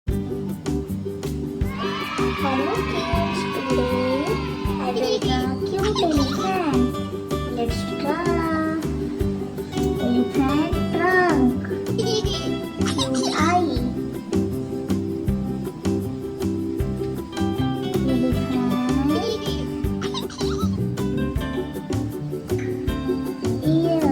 Hello kids, today I will draw cute elephant. Let's draw elephant trunk, cute eye, elephant ear,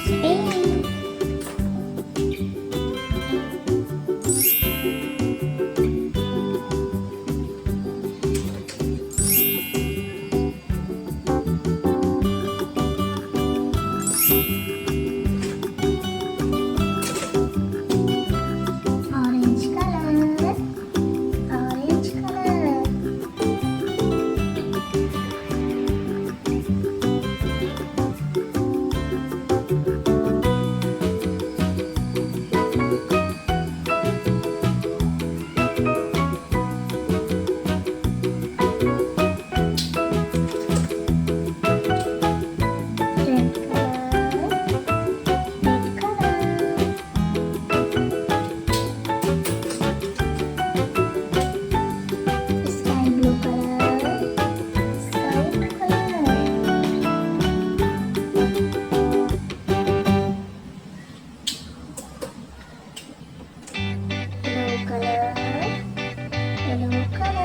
Spain, orange color, orange color. Red color, red color. Sky blue color, sky color. Yellow color, yellow color.